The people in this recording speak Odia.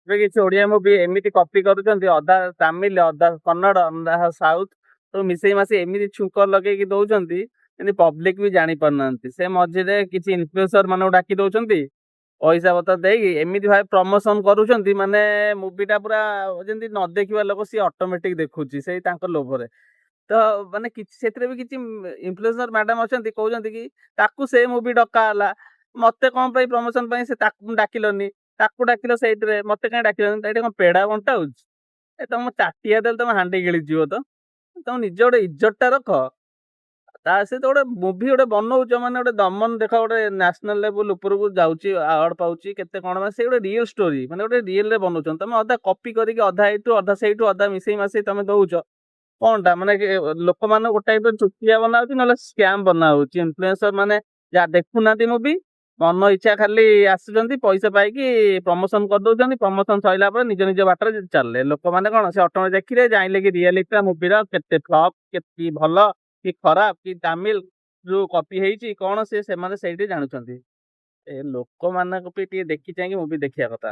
ଏବେ କିଛି ଓଡିଆ ମୁଭି ଏମିତି କପି କରୁଛନ୍ତି, ଅଧା ତାମିଲ, ଅଧା କନ୍ନଡ, ଅଧା ସାଉଥ, ସବୁ ମିଶେଇ ମାସେଇ ଏମିତି ଛୁଙ୍କ ଲଗେଇକି ଦଉଛନ୍ତି ଯେମିତି ପବ୍ଲିକ ବି ଜାଣି ପାରୁନାହାନ୍ତି। ସେ ମଝିରେ କିଛି ଇନଫ୍ଲୁଏନ୍ସର ମାନଙ୍କୁ ଡାକି ଦଉଛନ୍ତି, ପଇସା ପତ୍ର ଦେଇକି ଏମିତି ଭାବେ ପ୍ରମୋସନ କରୁଛନ୍ତି, ମାନେ ମୁଭି ଟା ପୁରା ଯେମିତି ନ ଦେଖିବା ଲୋକ ସିଏ ଅଟୋମେଟିକ ଦେଖୁଛି ସେଇ ତାଙ୍କ ଲୋଭରେ। ତ ମାନେ କିଛି ସେଥିରେ ବି କିଛି ଇନଫ୍ଲୁଏନ୍ସର ମ୍ୟାଡାମ ଅଛନ୍ତି କହୁଛନ୍ତି କି ତାକୁ ସେ ମୁଭି ଡକା ହେଲା, ମତେ କଣ ପାଇଁ ପ୍ରମୋସନ ପାଇଁ ସେ ତାକୁ ଡାକିଲନି, ତାକୁ ଡାକିଲ ସେଇଥିରେ ମତେ କାହିଁ ଡାକିଲନି, ଏଇଟା କଣ ପେଡା ବଣ୍ଟା ହଉଛି? ଏ ତମ ଚାଟିଆ ଦେଲେ ତମ ହାଣ୍ଡି ଗିଳିଯିବ ତ। ତମ ନିଜ ଗୋଟେ ଇଜ୍ଜତ ଟା ରଖ। ତା ସହିତ ଗୋଟେ ମୁଭି ଗୋଟେ ବନଉଛ ମାନେ ଗୋଟେ ଦମନ ଦେଖ, ଗୋଟେ ନ୍ୟାସନାଲ ଲେବୁଲ ଉପରକୁ ଯାଉଛି, ଆୱାର୍ଡ ପାଉଛି କେତେ କଣ, ମାନେ ସେ ଗୋଟେ ରିଏଲ ଷ୍ଟୋରି, ମାନେ ଗୋଟେ ରିଏଲ ରେ ବନଉଛନ୍ତି। ତମେ ଅଧା କପି କରିକି ଅଧା ଏଇଠୁ ଅଧା ସେଇଠୁ ଅଧା ମିଶେଇ ମାସେଇ ତମେ ଦଉଛ କଣଟା, ମାନେ ଲୋକମାନଙ୍କୁ ଗୋଟେ ଟାଇପ ଚୁଟିଆ ବନା ହଉଛି, ନହେଲେ ସ୍କାମ ବନା ହଉଛି। ଇନଫ୍ଲୁଏନ୍ସର ମାନେ ଯାହା ଦେଖୁନାହାନ୍ତି ମୁଭି, ମନ ଇଚ୍ଛା ଖାଲି ଆସୁଛନ୍ତି ପଇସା ପାଇକି ପ୍ରମୋସନ କରିଦଉଛନ୍ତି, ପ୍ରମୋସନ ସରିଲା ପରେ ନିଜ ନିଜ ବାଟରେ ଚାଲିଲେ। ଲୋକମାନେ କଣ ସେ ଅଟୋମେଟିକ ଦେଖିଲେ ଜାଣିଲେ କି ରିଆଲିଟି ମୁଭିର କେତେ ଫ୍ଲପ, କେତେ ଭଲ କି ଖରାପ, କି ତାମିଲ ଯୋଉ କପି ହେଇଛି କଣ, ସେମାନେ ସେଇଠି ଜାଣୁଛନ୍ତି। ଏ ଲୋକମାନଙ୍କ ବି ଟିକେ ଦେଖି ଚାହିଁକି ମୁଭି ଦେଖିବା କଥା।